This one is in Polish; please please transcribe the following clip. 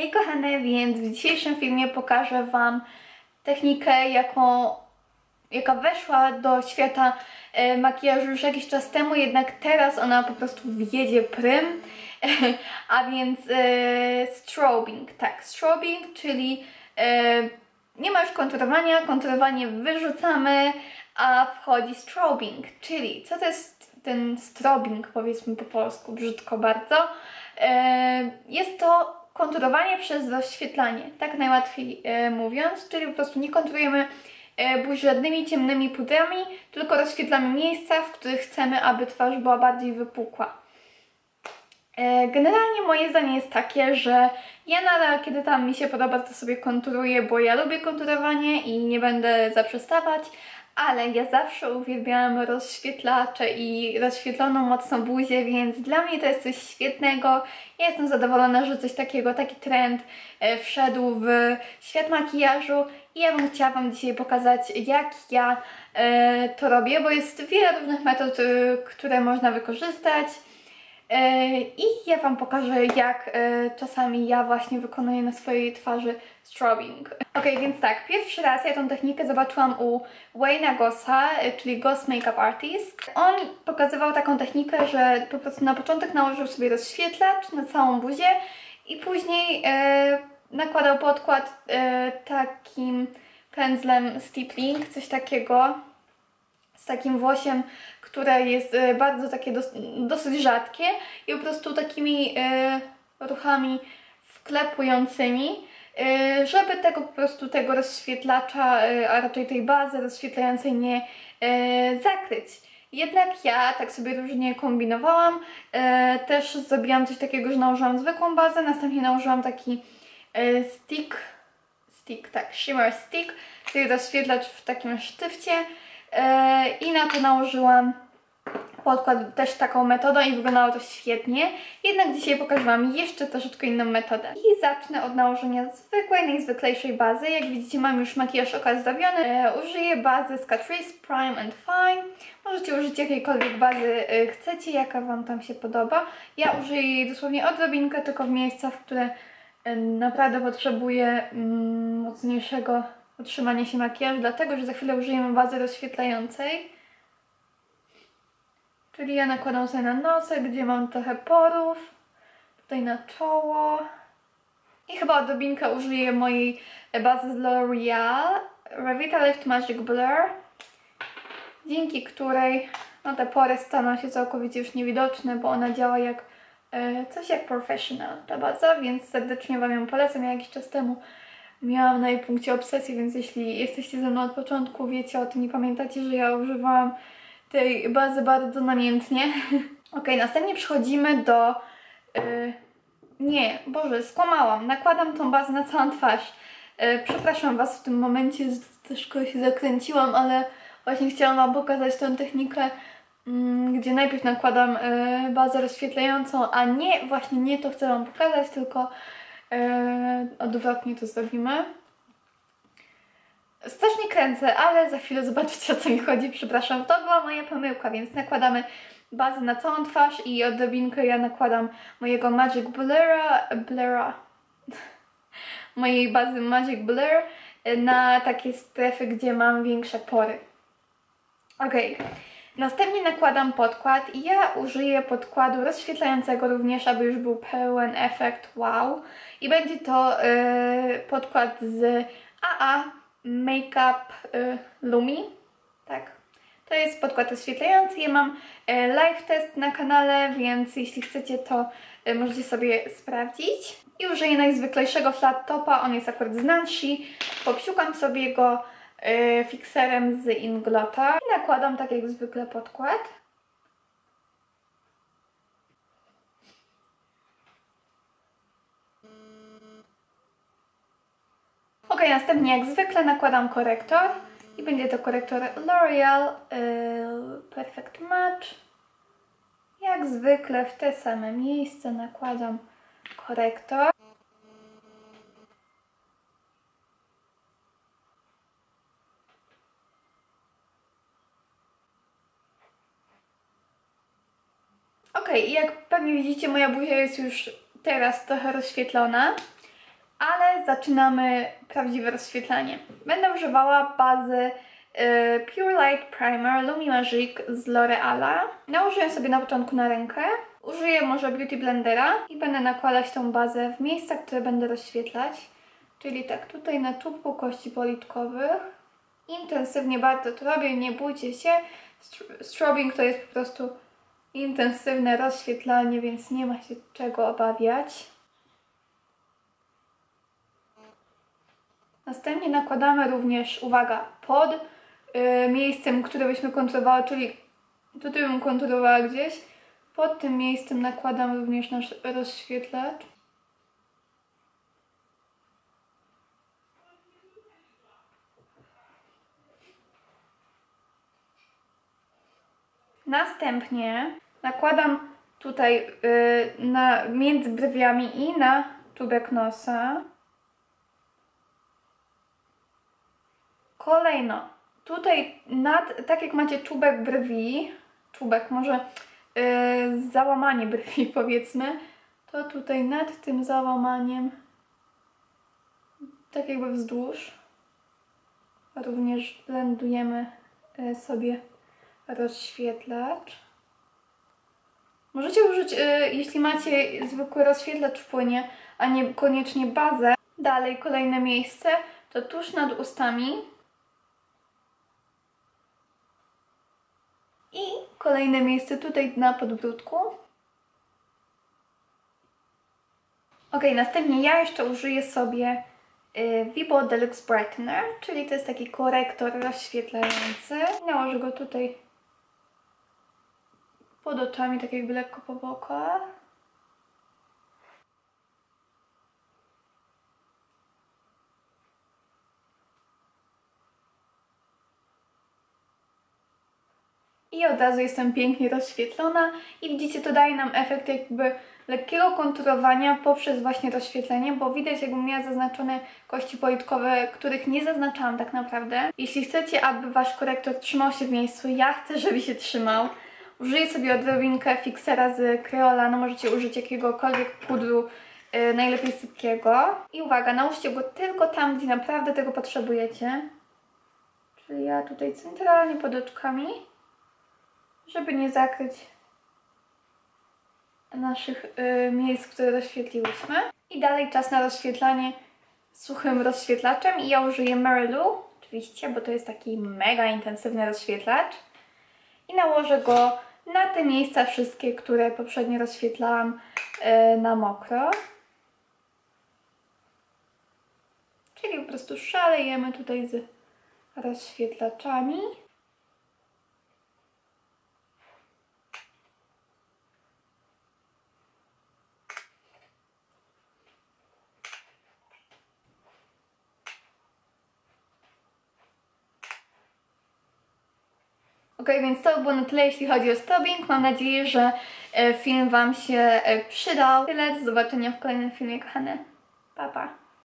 Hej kochane, więc w dzisiejszym filmie pokażę Wam technikę, jaka weszła do świata makijażu już jakiś czas temu, jednak teraz ona po prostu wjedzie prym, a więc strobing. Tak, strobing, czyli nie ma już konturowania, konturowanie wyrzucamy, a wchodzi strobing, czyli co to jest ten strobing, powiedzmy po polsku, brzydko bardzo. Jest to konturowanie przez rozświetlanie, tak najłatwiej mówiąc, czyli po prostu nie konturujemy buzi żadnymi ciemnymi pudrami, tylko rozświetlamy miejsca, w których chcemy, aby twarz była bardziej wypukła. Generalnie moje zdanie jest takie, że ja nadal, kiedy tam mi się podoba, to sobie konturuję, bo ja lubię konturowanie i nie będę zaprzestawać, ale ja zawsze uwielbiałam rozświetlacze i rozświetloną mocno buzię, więc dla mnie to jest coś świetnego. Ja jestem zadowolona, że coś takiego, taki trend wszedł w świat makijażu i ja bym chciała Wam dzisiaj pokazać, jak ja to robię, bo jest wiele różnych metod, które można wykorzystać. I ja Wam pokażę, jak czasami ja właśnie wykonuję na swojej twarzy strobing. Ok, więc tak, pierwszy raz ja tą technikę zobaczyłam u Wayne'a Gossa, czyli Goss Makeup Artist. On pokazywał taką technikę, że po prostu na początek nałożył sobie rozświetlacz na całą buzię i później nakładał podkład takim pędzlem stippling, coś takiego, z takim włosiem, które jest bardzo takie dosyć rzadkie i po prostu takimi ruchami wklepującymi, żeby tego po prostu tego rozświetlacza, a raczej tej bazy rozświetlającej nie zakryć. Jednak ja tak sobie różnie kombinowałam, też zrobiłam coś takiego, że nałożyłam zwykłą bazę, następnie nałożyłam taki shimmer stick, czyli rozświetlacz w takim sztywcie, i na to nałożyłam podkład też taką metodą i wyglądało to świetnie. Jednak dzisiaj pokażę Wam jeszcze troszeczkę inną metodę. I zacznę od nałożenia zwykłej, najzwyklejszej bazy. Jak widzicie, mam już makijaż oka zrobiony. Użyję bazy z Catrice Prime and Fine. Możecie użyć jakiejkolwiek bazy chcecie, jaka Wam tam się podoba. Ja użyję jej dosłownie odrobinkę, tylko w miejscach, w które naprawdę potrzebuję mocniejszego utrzymania się makijażu, dlatego że za chwilę użyjemy bazy rozświetlającej. Czyli ja nakładam sobie na nosek, gdzie mam trochę porów, tutaj na czoło. I chyba odrobinkę użyję mojej bazy z L'Oreal, Revitalift Magic Blur, dzięki której te pory staną się całkowicie już niewidoczne, bo ona działa jak coś jak Professional, ta baza, więc serdecznie Wam ją polecam. Ja jakiś czas temu miałam na jej punkcie obsesję, więc jeśli jesteście ze mną od początku, wiecie o tym i pamiętacie, że ja używałam tej bazy bardzo namiętnie. Ok, następnie przechodzimy do... nie, Boże, skłamałam. Nakładam tą bazę na całą twarz. Przepraszam Was w tym momencie, troszkę się zakręciłam, ale właśnie chciałam Wam pokazać tę technikę, gdzie najpierw nakładam bazę rozświetlającą, a nie, właśnie nie to chcę Wam pokazać, tylko odwrotnie to zrobimy. Strasznie kręcę, ale za chwilę zobaczycie, o co mi chodzi. Przepraszam, to była moja pomyłka, więc nakładamy bazę na całą twarz i odrobinkę ja nakładam mojego Magic Blura, mojej bazy Magic Blur na takie strefy, gdzie mam większe pory. Ok, następnie nakładam podkład i ja użyję podkładu rozświetlającego również, aby już był pełen efekt wow. I będzie to podkład z AA Makeup Lumi, tak. To jest podkład rozświetlający. Ja mam live test na kanale, więc jeśli chcecie, to możecie sobie sprawdzić. I użyję najzwyklejszego flat topa, on jest akurat z Nancy. Popsiukam sobie go fikserem z Inglota i nakładam tak jak zwykle podkład. Ok, następnie jak zwykle nakładam korektor i będzie to korektor L'Oreal Perfect Match. Jak zwykle w te same miejsce nakładam korektor. Ok, i jak pewnie widzicie, moja buzia jest już teraz trochę rozświetlona. ale zaczynamy prawdziwe rozświetlanie. Będę używała bazy Pure Light Primer Lumi Magic z L'Oreala. Nałożyłem sobie na początku na rękę. Użyję może Beauty Blendera i będę nakładać tą bazę w miejscach, które będę rozświetlać. Czyli tak, tutaj na czubku kości policzkowych. Intensywnie bardzo to robię, nie bójcie się. Strobing to jest po prostu intensywne rozświetlanie, więc nie ma się czego obawiać. Następnie nakładamy również, uwaga, pod miejscem, które byśmy konturowały, czyli tutaj bym konturowała gdzieś. Pod tym miejscem nakładam również nasz rozświetlacz. Następnie nakładam tutaj między brwiami i na czubek nosa. Kolejno, tutaj tak jak macie czubek brwi, może załamanie brwi powiedzmy, to tutaj nad tym załamaniem, tak jakby wzdłuż, również blendujemy sobie rozświetlacz. Możecie użyć, jeśli macie zwykły rozświetlacz w płynie, a nie koniecznie bazę. Dalej, kolejne miejsce to tuż nad ustami. I kolejne miejsce tutaj na podbródku. Ok, następnie ja jeszcze użyję sobie Vibo Deluxe Brightener, czyli to jest taki korektor rozświetlający. Nałożę go tutaj pod oczami, tak jakby lekko po bokach. I od razu jestem pięknie rozświetlona i widzicie, to daje nam efekt jakby lekkiego konturowania poprzez właśnie rozświetlenie, bo widać, jakbym miała zaznaczone kości policzkowe, których nie zaznaczałam tak naprawdę. Jeśli chcecie, aby Wasz korektor trzymał się w miejscu, ja chcę, żeby się trzymał, użyję sobie odrobinkę fixera z Crayola, no możecie użyć jakiegokolwiek pudru, najlepiej sypkiego. I uwaga, nałóżcie go tylko tam, gdzie naprawdę tego potrzebujecie. Czyli ja tutaj centralnie pod oczkami, żeby nie zakryć naszych miejsc, które rozświetliłyśmy. I dalej czas na rozświetlanie suchym rozświetlaczem i ja użyję Mary-Lou, oczywiście, bo to jest taki mega intensywny rozświetlacz. I nałożę go na te miejsca wszystkie, które poprzednio rozświetlałam na mokro. Czyli po prostu szalejemy tutaj z rozświetlaczami. Ok, więc to było na tyle, jeśli chodzi o strobing. Mam nadzieję, że film Wam się przydał. Tyle, do zobaczenia w kolejnym filmie, kochane. Pa, pa.